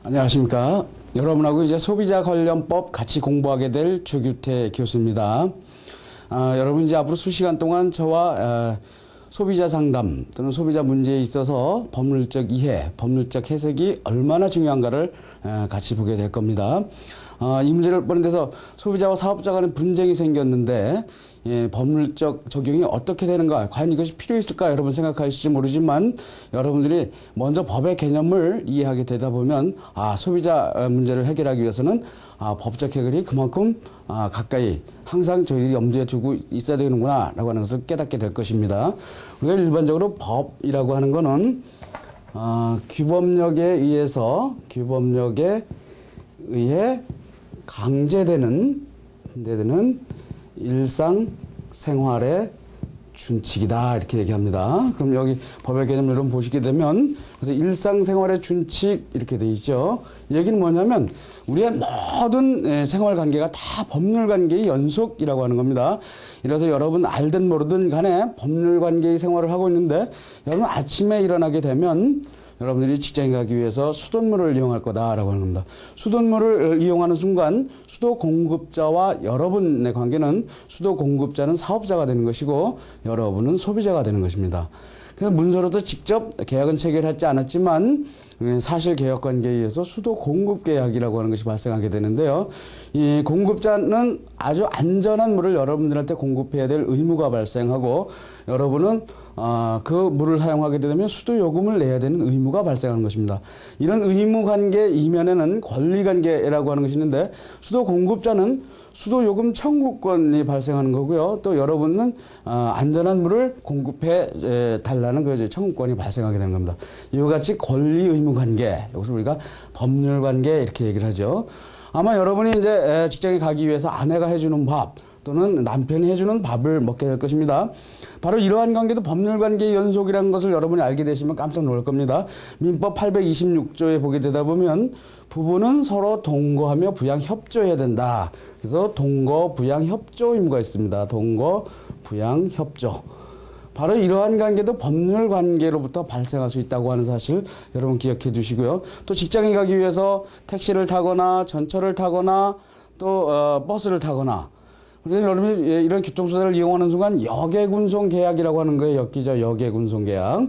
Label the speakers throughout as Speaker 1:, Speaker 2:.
Speaker 1: 안녕하십니까. 여러분하고 이제 소비자 관련법 같이 공부하게 될 주규태 교수입니다. 여러분 이제 앞으로 수시간 동안 저와 소비자 상담 또는 소비자 문제에 있어서 법률적 이해, 법률적 해석이 얼마나 중요한가를 같이 보게 될 겁니다. 이 문제를 보는 데서 소비자와 사업자 간의 분쟁이 생겼는데 법률적 적용이 어떻게 되는가, 과연 이것이 필요 있을까 여러분 생각하실지 모르지만 여러분들이 먼저 법의 개념을 이해하게 되다 보면 소비자 문제를 해결하기 위해서는 법적 해결이 그만큼 가까이 항상 저희들이 염두에 두고 있어야 되는구나 라고 하는 것을 깨닫게 될 것입니다. 우리가 일반적으로 법이라고 하는 것은 규범력에 의해 강제되는 일상생활의 준칙이다 이렇게 얘기합니다. 그럼 여기 법의 개념을 여러분 보시게 되면 그래서 일상생활의 준칙 이렇게 돼 있죠. 이 얘기는 뭐냐면 우리의 모든 생활관계가 다 법률관계의 연속이라고 하는 겁니다. 이래서 여러분 알든 모르든 간에 법률관계의 생활을 하고 있는데 여러분 아침에 일어나게 되면 여러분들이 직장에 가기 위해서 수돗물을 이용할 거다라고 하는 겁니다. 수돗물을 이용하는 순간 수도 공급자와 여러분의 관계는 수도 공급자는 사업자가 되는 것이고 여러분은 소비자가 되는 것입니다. 그래서 문서로도 직접 계약은 체결하지 않았지만 사실 계약 관계에 의해서 수도 공급 계약이라고 하는 것이 발생하게 되는데요. 이 공급자는 아주 안전한 물을 여러분들한테 공급해야 될 의무가 발생하고 여러분은 그 물을 사용하게 되면 수도 요금을 내야 되는 의무가 발생하는 것입니다. 이런 의무 관계 이면에는 권리 관계라고 하는 것이 있는데 수도 공급자는 수도 요금 청구권이 발생하는 거고요. 또 여러분은 안전한 물을 공급해 달라는 그 청구권이 발생하게 되는 겁니다. 이와 같이 권리 의무 관계, 여기서 우리가 법률 관계 이렇게 얘기를 하죠. 아마 여러분이 이제 직장에 가기 위해서 아내가 해주는 밥 또는 남편이 해주는 밥을 먹게 될 것입니다. 바로 이러한 관계도 법률관계의 연속이라는 것을 여러분이 알게 되시면 깜짝 놀랄 겁니다. 민법 826조에 보게 되다 보면 부부는 서로 동거하며 부양협조해야 된다. 그래서 동거, 부양협조 의무가 있습니다. 동거, 부양협조. 바로 이러한 관계도 법률관계로부터 발생할 수 있다고 하는 사실 여러분 기억해 두시고요. 또 직장에 가기 위해서 택시를 타거나 전철을 타거나 또 버스를 타거나 여러분이 이런 교통수단을 이용하는 순간 역외군송 계약이라고 하는 거에 엮이죠. 역외군송 계약.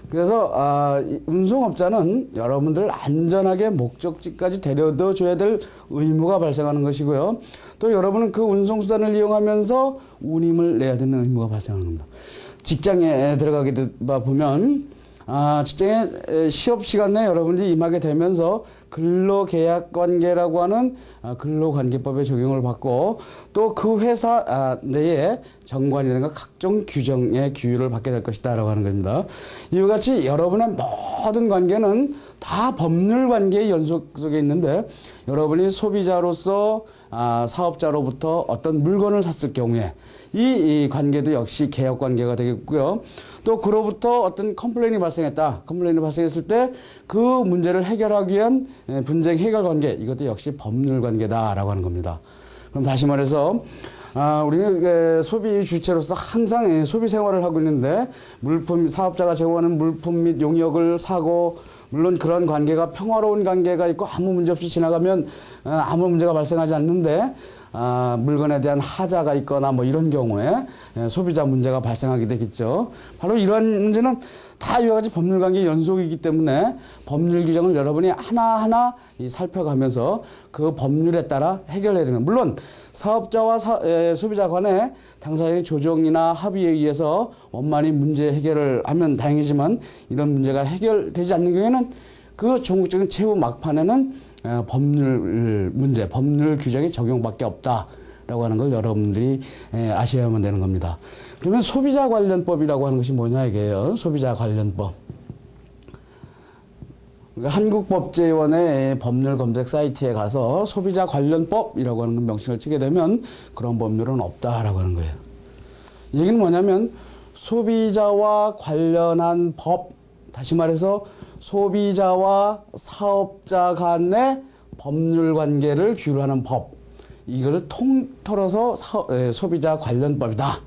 Speaker 1: 그래서 운송업자는 여러분들 안전하게 목적지까지 데려다 줘야 될 의무가 발생하는 것이고요. 또 여러분은 그 운송수단을 이용하면서 운임을 내야 되는 의무가 발생하는 겁니다. 직장에 들어가게 되다 보면 직장에 시업 시간 내에 여러분들이 임하게 되면서 근로계약관계라고 하는 근로관계법의 적용을 받고 또 그 회사 내에 정관이라든가 각종 규정의 규율을 받게 될 것이다 라고 하는 겁니다. 이와 같이 여러분의 모든 관계는 다 법률관계의 연속 속에 있는데 여러분이 소비자로서 사업자로부터 어떤 물건을 샀을 경우에 이 관계도 역시 계약관계가 되겠고요. 또 그로부터 어떤 컴플레인이 발생했다. 컴플레인이 발생했을 때 그 문제를 해결하기 위한 분쟁 해결 관계, 이것도 역시 법률 관계다라고 하는 겁니다. 그럼 다시 말해서 우리는 소비 주체로서 항상 소비 생활을 하고 있는데 사업자가 제공하는 물품 및 용역을 사고 물론 그런 관계가 평화로운 관계가 있고 아무 문제 없이 지나가면 아무 문제가 발생하지 않는데 물건에 대한 하자가 있거나 뭐 이런 경우에 소비자 문제가 발생하게 되겠죠. 바로 이러한 문제는 다 이와 같이 법률관계 연속이기 때문에 법률 규정을 여러분이 하나하나 살펴가면서 그 법률에 따라 해결해야 되는, 물론 사업자와 소비자 간에 당사자의 조정이나 합의에 의해서 원만히 문제 해결을 하면 다행이지만 이런 문제가 해결되지 않는 경우에는 그 전국적인 채무 막판에는 법률 문제, 법률 규정의 적용밖에 없다라고 하는 걸 여러분들이 아셔야만 되는 겁니다. 그러면 소비자 관련법이라고 하는 것이 뭐냐 이게요. 소비자 관련법. 그러니까 한국법제원의 법률 검색 사이트에 가서 소비자 관련법이라고 하는 명칭을 치게 되면 그런 법률은 없다라고 하는 거예요. 이 얘기는 뭐냐면 소비자와 관련한 법, 다시 말해서 소비자와 사업자 간의 법률 관계를 규율하는 법, 이것을 통틀어서 소비자 관련법이다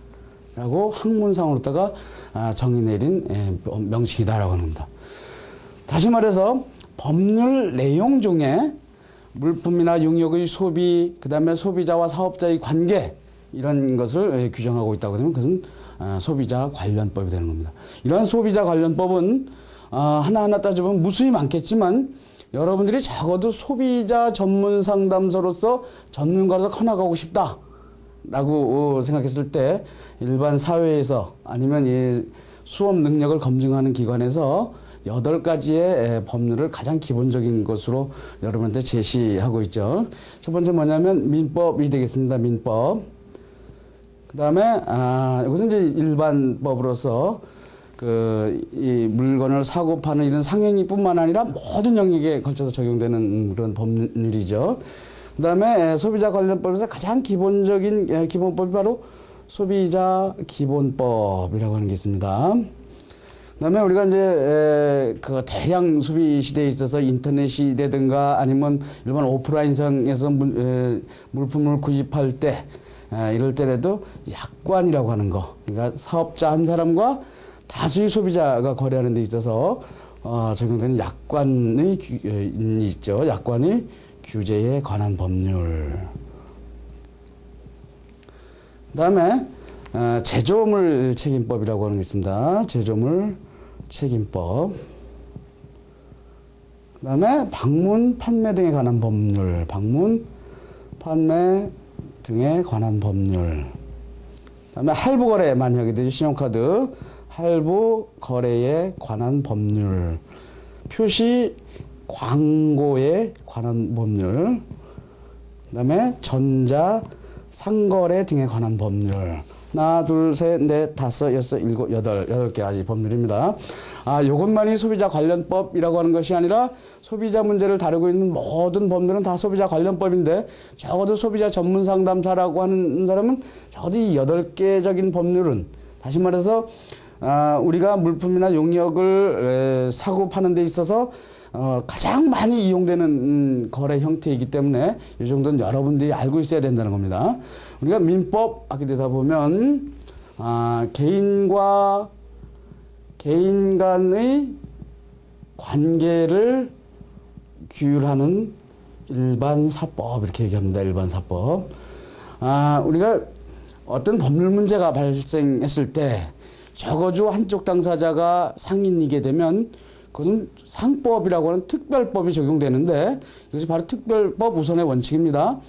Speaker 1: 라고 학문상으로다가 정의 내린 명칭이다라고 합니다. 다시 말해서 법률 내용 중에 물품이나 용역의 소비, 그 다음에 소비자와 사업자의 관계, 이런 것을 규정하고 있다고 하면 그것은 소비자 관련법이 되는 겁니다. 이러한 소비자 관련법은 하나하나 따져보면 무수히 많겠지만 여러분들이 적어도 소비자 전문 상담소로서 전문가로서 커나가고 싶다라고 생각했을 때 일반 사회에서 아니면 이 수업 능력을 검증하는 기관에서 8가지의 법률을 가장 기본적인 것으로 여러분한테 제시하고 있죠. 첫 번째 뭐냐면 민법이 되겠습니다. 민법. 그 다음에, 이것은 이제 일반법으로서 이 물건을 사고 파는 이런 상행위 뿐만 아니라 모든 영역에 걸쳐서 적용되는 그런 법률이죠. 그 다음에 소비자 관련법에서 가장 기본적인 기본법이 바로 소비자 기본법이라고 하는 게 있습니다. 그다음에 우리가 이제 그 대량 소비 시대에 있어서 인터넷이라든가 아니면 일반 오프라인상에서 물품을 구입할 때 이럴 때라도 약관이라고 하는 거, 그러니까 사업자 한 사람과 다수의 소비자가 거래하는 데 있어서 적용되는 약관의 있죠. 약관의 규제에 관한 법률. 그다음에 제조물 책임법이라고 하는 게 있습니다. 제조물 책임법. 그다음에 방문, 판매 등에 관한 법률. 방문, 판매 등에 관한 법률. 그다음에 할부 거래 많이 하게 되죠. 신용카드 할부 거래에 관한 법률. 표시 광고에 관한 법률. 그다음에 전자 상거래 등에 관한 법률. 하나, 둘, 셋, 넷, 다섯, 여섯, 일곱, 여덟 개까지 법률입니다. 요것만이 소비자 관련법이라고 하는 것이 아니라 소비자 문제를 다루고 있는 모든 법률은 다 소비자 관련법인데 적어도 소비자 전문 상담사라고 하는 사람은 적어도 이 8개적인 법률은, 다시 말해서 우리가 물품이나 용역을 사고 파는 데 있어서 가장 많이 이용되는 거래 형태이기 때문에 이 정도는 여러분들이 알고 있어야 된다는 겁니다. 우리가 민법 하게 되다 보면 개인 간의 관계를 규율하는 일반사법 이렇게 얘기합니다. 일반사법. 우리가 어떤 법률 문제가 발생했을 때 적어도 한쪽 당사자가 상인이게 되면 그것은 상법이라고 하는 특별법이 적용되는데 이것이 바로 특별법 우선의 원칙입니다.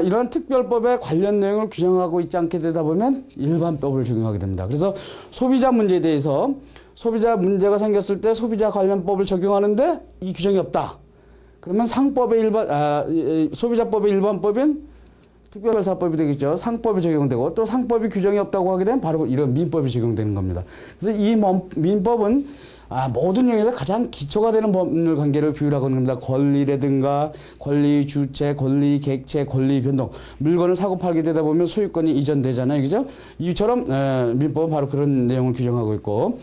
Speaker 1: 이러한 특별법의 관련 내용을 규정하고 있지 않게 되다 보면 일반법을 적용하게 됩니다. 그래서 소비자 문제에 대해서 소비자 문제가 생겼을 때 소비자 관련법을 적용하는데 이 규정이 없다. 그러면 소비자법의 일반법인 특별사법이 되겠죠. 상법이 적용되고 또 상법이 규정이 없다고 하게 되면 바로 이런 민법이 적용되는 겁니다. 그래서 이 민법은 모든 영역에서 가장 기초가 되는 법률 관계를 규율하고 있는 겁니다. 권리라든가 권리 주체, 권리 객체, 권리 변동. 물건을 사고 팔게 되다 보면 소유권이 이전되잖아요. 그죠? 이처럼 민법은 바로 그런 내용을 규정하고 있고,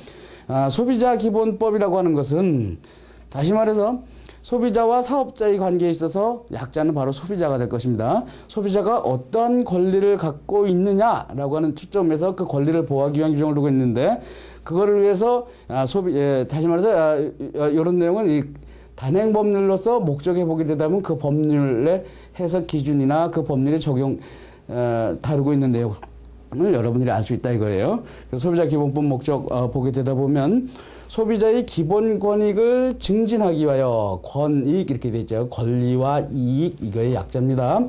Speaker 1: 소비자 기본법이라고 하는 것은 다시 말해서 소비자와 사업자의 관계에 있어서 약자는 바로 소비자가 될 것입니다. 소비자가 어떤 권리를 갖고 있느냐라고 하는 초점에서 그 권리를 보호하기 위한 규정을 두고 있는데, 그거를 위해서 다시 말해서 이런 내용은 이 단행 법률로서 목적에 보게 되다 보면 그 법률의 해석 기준이나 그 법률의 적용 다루고 있는 내용을 여러분들이 알 수 있다 이거예요. 그래서 소비자 기본법 목적 보게 되다 보면 소비자의 기본 권익을 증진하기 위하여 권익 이렇게 되어 있죠. 권리와 이익 이거의 약자입니다.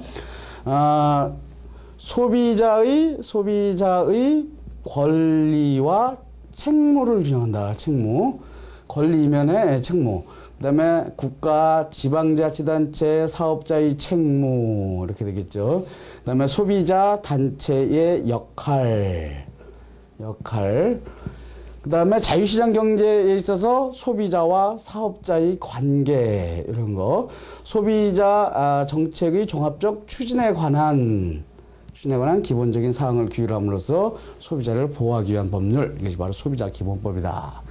Speaker 1: 소비자의 권리와 책무를 규정한다. 책무. 권리 이면에 책무. 그 다음에 국가, 지방자치단체, 사업자의 책무. 이렇게 되겠죠. 그 다음에 소비자 단체의 역할. 그 다음에 자유시장 경제에 있어서 소비자와 사업자의 관계. 이런 거. 소비자 정책의 종합적 추진에 관한 기본적인 사항을 규율함으로써 소비자를 보호하기 위한 법률, 이것이 바로 소비자 기본법이다.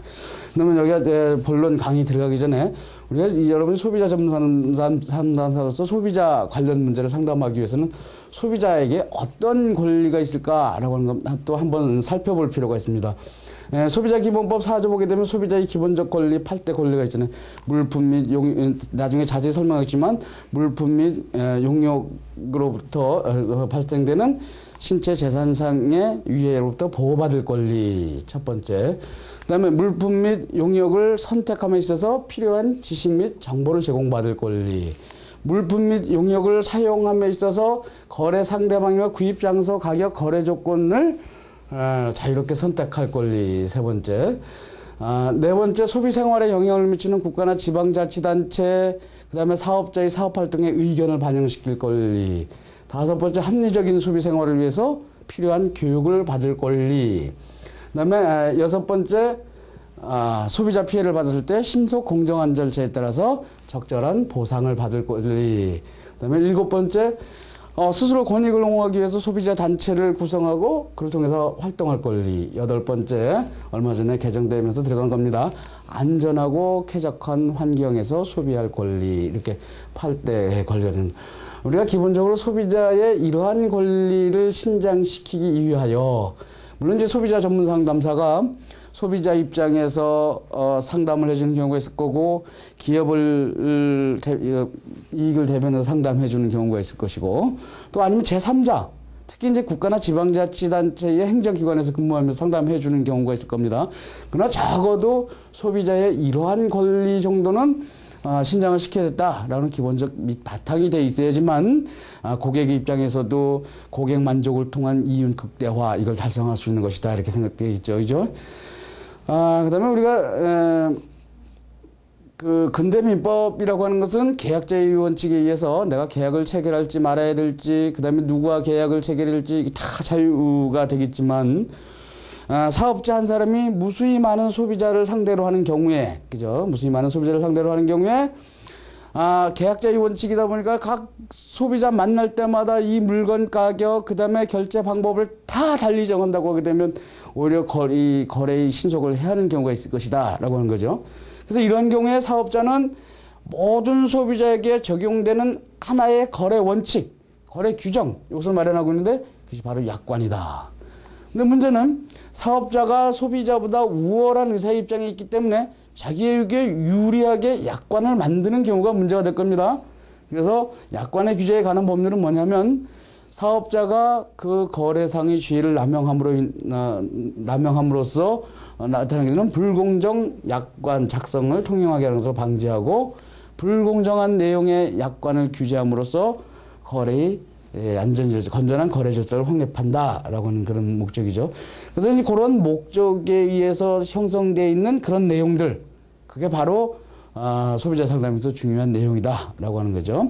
Speaker 1: 그러면 여기가 본론 강의 들어가기 전에 우리가 여러분이 소비자 전문 상담사로서 소비자 관련 문제를 상담하기 위해서는 소비자에게 어떤 권리가 있을까라고 하는 것 또 한번 살펴볼 필요가 있습니다. 소비자 기본법 4조 보게 되면 소비자의 기본적 권리 8대 권리가 있잖아요. 물품 및 나중에 자세히 설명하겠지만 물품 및 용역으로부터 발생되는 신체 재산상의 위해로부터 보호받을 권리 첫 번째. 그다음에 물품 및 용역을 선택함에 있어서 필요한 지식 및 정보를 제공받을 권리. 물품 및 용역을 사용함에 있어서 거래 상대방과 구입 장소, 가격, 거래 조건을 자유롭게 선택할 권리 세 번째. 네 번째, 소비 생활에 영향을 미치는 국가나 지방자치단체, 그 다음에 사업자의 사업활동에 의견을 반영시킬 권리. 다섯 번째, 합리적인 소비 생활을 위해서 필요한 교육을 받을 권리. 그 다음에 여섯 번째, 소비자 피해를 받았을 때 신속 공정한 절차에 따라서 적절한 보상을 받을 권리. 그 다음에 일곱 번째, 스스로 권익을 옹호하기 위해서 소비자 단체를 구성하고 그를 통해서 활동할 권리. 여덟 번째, 얼마 전에 개정되면서 들어간 겁니다. 안전하고 쾌적한 환경에서 소비할 권리. 이렇게 8대의 권리가 됩니다. 우리가 기본적으로 소비자의 이러한 권리를 신장시키기 위하여, 물론 이제 소비자 전문 상담사가 소비자 입장에서 상담을 해주는 경우가 있을 거고, 기업을 이익을 대변해서 상담해 주는 경우가 있을 것이고, 또 아니면 제3자, 특히 이제 국가나 지방자치단체의 행정기관에서 근무하면서 상담해 주는 경우가 있을 겁니다. 그러나 적어도 소비자의 이러한 권리 정도는 신장을 시켜야겠다라는 기본적 바탕이 돼 있어야지만 고객의 입장에서도 고객 만족을 통한 이윤 극대화, 이걸 달성할 수 있는 것이다, 이렇게 생각되어 있죠. 그죠? 그 다음에 우리가, 그 근대민법이라고 하는 것은 계약자의 원칙에 의해서 내가 계약을 체결할지 말아야 될지, 그 다음에 누구와 계약을 체결할지 다 자유가 되겠지만, 사업자 한 사람이 무수히 많은 소비자를 상대로 하는 경우에, 그죠? 무수히 많은 소비자를 상대로 하는 경우에, 계약자의 원칙이다 보니까 각 소비자 만날 때마다 이 물건 가격, 그 다음에 결제 방법을 다 달리 정한다고 하게 되면 오히려 거래의 신속을 해야 하는 경우가 있을 것이다, 라고 하는 거죠. 그래서 이런 경우에 사업자는 모든 소비자에게 적용되는 하나의 거래 원칙, 거래 규정, 이것을 마련하고 있는데 그것이 바로 약관이다. 근데 문제는 사업자가 소비자보다 우월한 의사의 입장에 있기 때문에 자기에게 유리하게 약관을 만드는 경우가 문제가 될 겁니다. 그래서 약관의 규제에 관한 법률은 뭐냐면, 사업자가 그 거래상의 지위를 남용함으로써 나타나게 되는 불공정 약관 작성을 통용하게 하는 것을 방지하고, 불공정한 내용의 약관을 규제함으로써 거래의 건전한 거래 질서를 확립한다라고 하는 그런 목적이죠. 그래서 이제 그런 목적에 의해서 형성되어 있는 그런 내용들, 그게 바로 소비자 상담에서 중요한 내용이다라고 하는 거죠.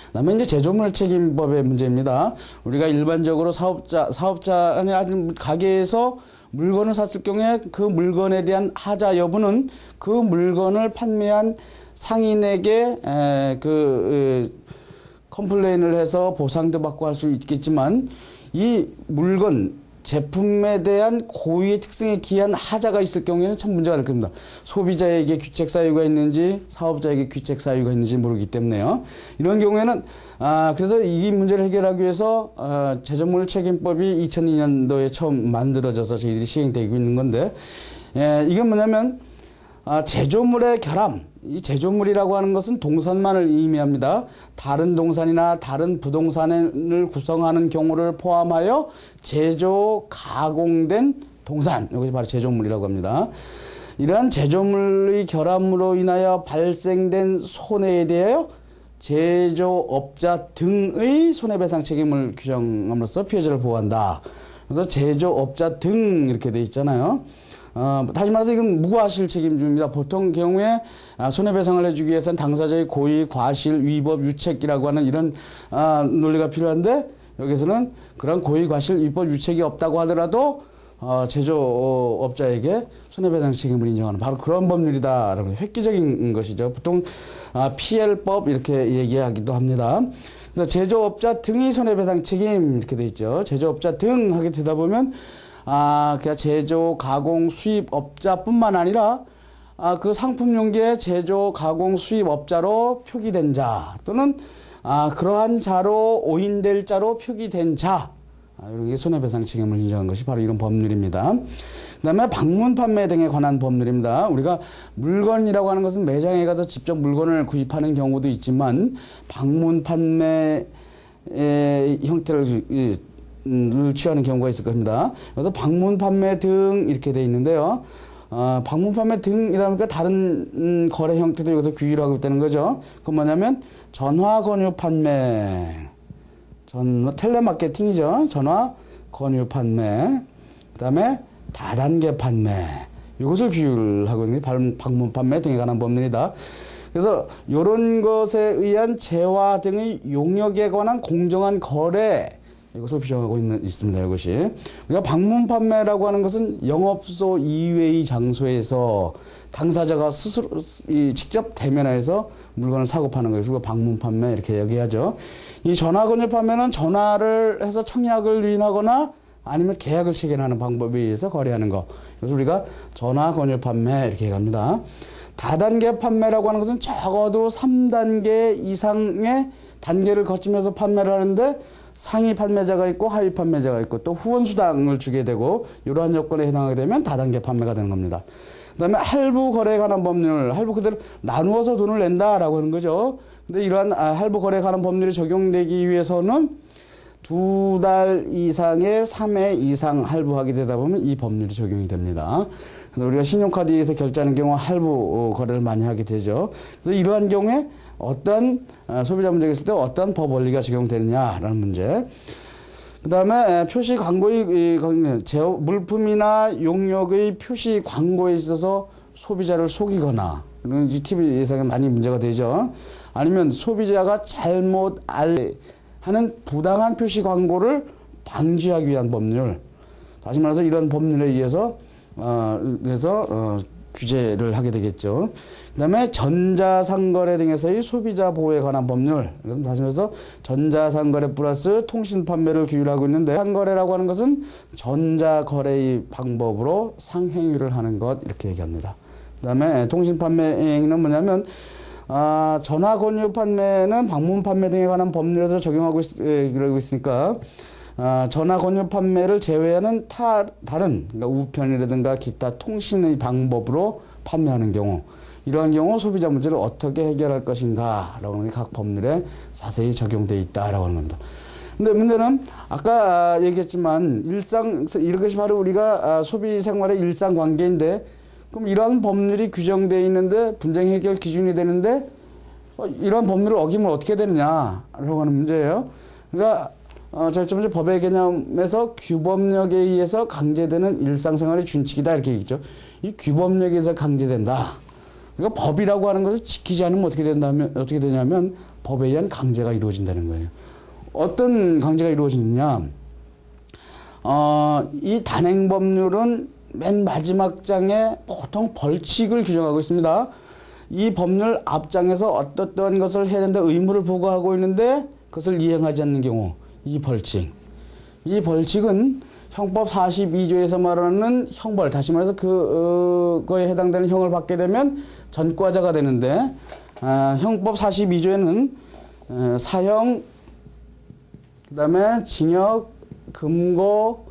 Speaker 1: 그다음에 이제 제조물 책임법의 문제입니다. 우리가 일반적으로 사업자 아니 가게에서 물건을 샀을 경우에 그 물건에 대한 하자 여부는 그 물건을 판매한 상인에게 컴플레인을 해서 보상도 받고 할 수 있겠지만, 이 물건 제품에 대한 고유의 특성에 기한 하자가 있을 경우에는 참 문제가 될 겁니다. 소비자에게 귀책 사유가 있는지 사업자에게 귀책 사유가 있는지 모르기 때문에요. 이런 경우에는 그래서 이 문제를 해결하기 위해서 제조물 책임법이 2002년도에 처음 만들어져서 저희들이 시행되고 있는 건데, 이게 뭐냐면 제조물의 결함, 이 제조물이라고 하는 것은 동산만을 의미합니다. 다른 동산이나 다른 부동산을 구성하는 경우를 포함하여 제조, 가공된 동산, 이것이 바로 제조물이라고 합니다. 이러한 제조물의 결함으로 인하여 발생된 손해에 대하여 제조업자 등의 손해배상 책임을 규정함으로써 피해자를 보호한다. 그래서 제조업자 등 이렇게 돼 있잖아요. 다시 말해서 이건 무과실 책임입니다. 보통 경우에 손해배상을 해주기 위해서는 당사자의 고의, 과실, 위법, 유책이라고 하는 이런 논리가 필요한데, 여기서는 그런 고의, 과실, 위법, 유책이 없다고 하더라도 제조업자에게 손해배상 책임을 인정하는 바로 그런 법률이다라고, 획기적인 것이죠. 보통 PL법 이렇게 얘기하기도 합니다. 그래서 제조업자 등의 손해배상 책임 이렇게 돼 있죠. 제조업자 등 하게 되다 보면 그냥 제조, 가공, 수입업자뿐만 아니라 그 상품 용기의 제조, 가공, 수입업자로 표기된 자, 또는 그러한 자로 오인될 자로 표기된 자, 이런 게 손해배상 책임을 인정한 것이 바로 이런 법률입니다. 그 다음에 방문 판매 등에 관한 법률입니다. 우리가 물건이라고 하는 것은 매장에 가서 직접 물건을 구입하는 경우도 있지만 방문 판매의 형태를 취하는 경우가 있을 겁니다. 그래서 방문 판매 등 이렇게 되어 있는데요. 방문 판매 등이다 보니까 다른 거래 형태도 여기서 규율을 하고 있다는 거죠. 그건 뭐냐면 전화 권유 판매, 텔레마케팅이죠. 전화 권유 판매, 그 다음에 다단계 판매, 이것을 규율하고 있는 게 방문 판매 등에 관한 법률이다. 그래서 이런 것에 의한 재화 등의 용역에 관한 공정한 거래, 이것을 규정하고 있습니다. 이것이. 우리가 방문 판매라고 하는 것은 영업소 이외의 장소에서 당사자가 스스로 직접 대면해서 물건을 사고 파는 것을 방문 판매 이렇게 얘기하죠. 이 전화 권유 판매는 전화를 해서 청약을 유인하거나 아니면 계약을 체결하는 방법에 의해서 거래하는 것. 그래서 우리가 전화 권유 판매 이렇게 얘기합니다. 다단계 판매라고 하는 것은 적어도 3단계 이상의 단계를 거치면서 판매를 하는데 상위 판매자가 있고 하위 판매자가 있고 또 후원수당을 주게 되고 이러한 요건에 해당하게 되면 다단계 판매가 되는 겁니다. 그 다음에 할부 거래에 관한 법률, 할부 그대로 나누어서 돈을 낸다라고 하는 거죠. 근데 이러한 할부 거래에 관한 법률이 적용되기 위해서는 2달 이상의 3회 이상 할부하게 되다 보면 이 법률이 적용이 됩니다. 그래서 우리가 신용카드에서 결제하는 경우 할부 거래를 많이 하게 되죠. 그래서 이러한 경우에 어떤 소비자 문제가 있을 때 어떤 법 원리가 적용되느냐라는 문제. 그 다음에 표시 광고의 물품이나 용역의 표시 광고에 있어서 소비자를 속이거나 이런 TV에서 많이 문제가 되죠. 아니면 소비자가 잘못 하는 부당한 표시 광고를 방지하기 위한 법률. 다시 말해서 이런 법률에 의해서 규제를 하게 되겠죠. 그 다음에 전자상거래 등에서의 소비자 보호에 관한 법률. 다시 말해서 전자상거래 플러스 통신판매를 규율하고 있는데 상거래라고 하는 것은 전자거래의 방법으로 상행위를 하는 것 이렇게 얘기합니다. 그 다음에 통신판매는 뭐냐면 전화 권유 판매는 방문 판매 등에 관한 법률에서 적용하고 이러고 있으니까 전화 권유 판매를 제외하는 다른 그러니까 우편이라든가 기타 통신의 방법으로 판매하는 경우 이러한 경우 소비자 문제를 어떻게 해결할 것인가 라고 하는 게 각 법률에 자세히 적용되어 있다라고 하는 겁니다. 근데 문제는 아까 얘기했지만 이런 것이 바로 우리가 소비 생활의 일상 관계인데 그럼 이러한 법률이 규정되어 있는데 분쟁 해결 기준이 되는데 이러한 법률을 어기면 어떻게 되느냐라고 하는 문제예요. 그러니까 첫 번째 법의 개념에서 규범력에 의해서 강제되는 일상생활의 준칙이다 이렇게 얘기했죠. 이 규범력에 의해서 강제된다. 그러니까 법이라고 하는 것을 지키지 않으면 어떻게 되냐면 법에 의한 강제가 이루어진다는 거예요. 어떤 강제가 이루어지느냐? 이 단행법률은 맨 마지막 장에 보통 벌칙을 규정하고 있습니다. 이 법률 앞장에서 어떠한 것을 해야 된다 의무를 부과하고 있는데 그것을 이행하지 않는 경우 이 벌칙은 형법 42조에서 말하는 형벌, 다시 말해서 그거에 해당되는 형을 받게 되면 전과자가 되는데 형법 42조에는 사형, 그 다음에 징역, 금고,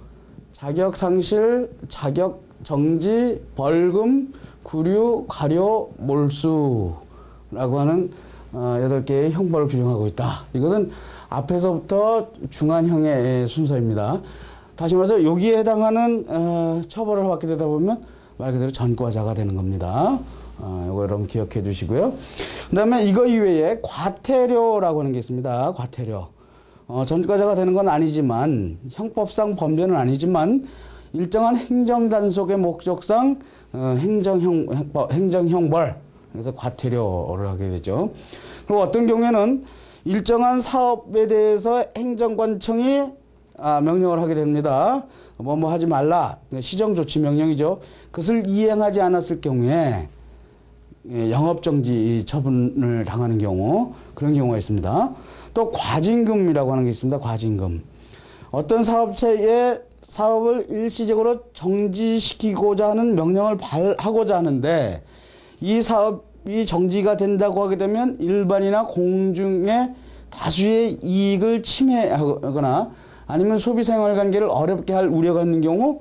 Speaker 1: 자격 상실, 자격 정지, 벌금, 구류, 과료, 몰수라고 하는 8개의 형벌을 규정하고 있다. 이것은 앞에서부터 중한형의 순서입니다. 다시 말해서 여기에 해당하는 처벌을 받게 되다 보면 말 그대로 전과자가 되는 겁니다. 이거 여러분 기억해 두시고요. 그 다음에 이거 이외에 과태료라고 하는 게 있습니다. 과태료. 전과자가 되는 건 아니지만 형법상 범죄는 아니지만 일정한 행정단속의 목적상 행정형벌 그래서 과태료를 하게 되죠. 그리고 어떤 경우에는 일정한 사업에 대해서 행정관청이 명령을 하게 됩니다. 뭐 하지 말라. 시정조치 명령이죠. 그것을 이행하지 않았을 경우에 영업정지 처분을 당하는 경우 그런 경우가 있습니다. 또 과징금이라고 하는 게 있습니다. 과징금. 어떤 사업체의 사업을 일시적으로 정지시키고자 하는 명령을 발하고자 하는데 이 사업이 정지가 된다고 하게 되면 일반이나 공중에 다수의 이익을 침해하거나 아니면 소비 생활 관계를 어렵게 할 우려가 있는 경우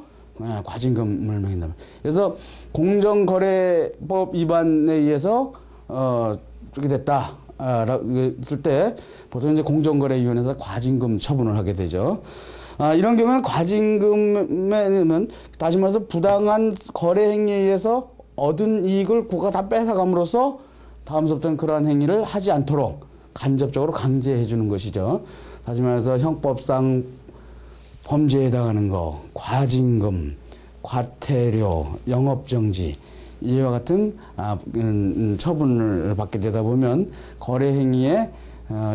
Speaker 1: 과징금을 매긴다. 그래서 공정거래법 위반에 의해서 그렇게 됐다. 했을 때 보통 이제 공정거래위원회에서 과징금 처분을 하게 되죠. 이런 경우는 과징금에는 다시 말해서 부당한 거래 행위에 의해서 얻은 이익을 국가가 다 뺏어감으로써 다음서부터는 그러한 행위를 하지 않도록 간접적으로 강제해 주는 것이죠. 다시 말해서 형법상 범죄에 해당하는 거, 과징금, 과태료, 영업정지 이와 같은 처분을 받게 되다 보면 거래 행위에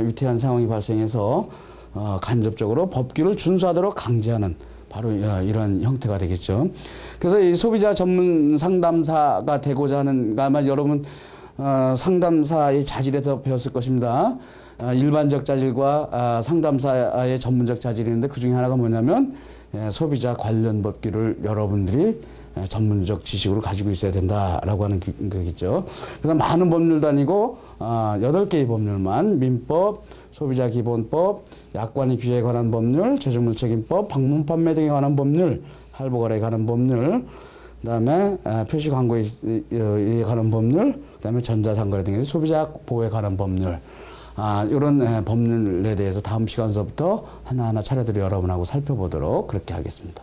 Speaker 1: 위태한 상황이 발생해서 간접적으로 법규를 준수하도록 강제하는 바로 이런 형태가 되겠죠. 그래서 이 소비자 전문 상담사가 되고자 하는, 아마 여러분 상담사의 자질에서 배웠을 것입니다. 일반적 자질과 상담사의 전문적 자질이 있는데 그 중에 하나가 뭐냐면 소비자 관련 법규를 여러분들이 전문적 지식으로 가지고 있어야 된다라고 하는 거겠죠. 그래서 많은 법률도 아니고 8개의 법률만, 민법, 소비자기본법, 약관의 규제에 관한 법률, 제조물책임법, 방문 판매 등에 관한 법률, 할부거래에 관한 법률, 그다음에 표시 광고에 관한 법률, 그다음에 전자상거래 등의 소비자 보호에 관한 법률, 이런 법률에 대해서 다음 시간서부터 하나하나 차례대로 여러분하고 살펴보도록 그렇게 하겠습니다.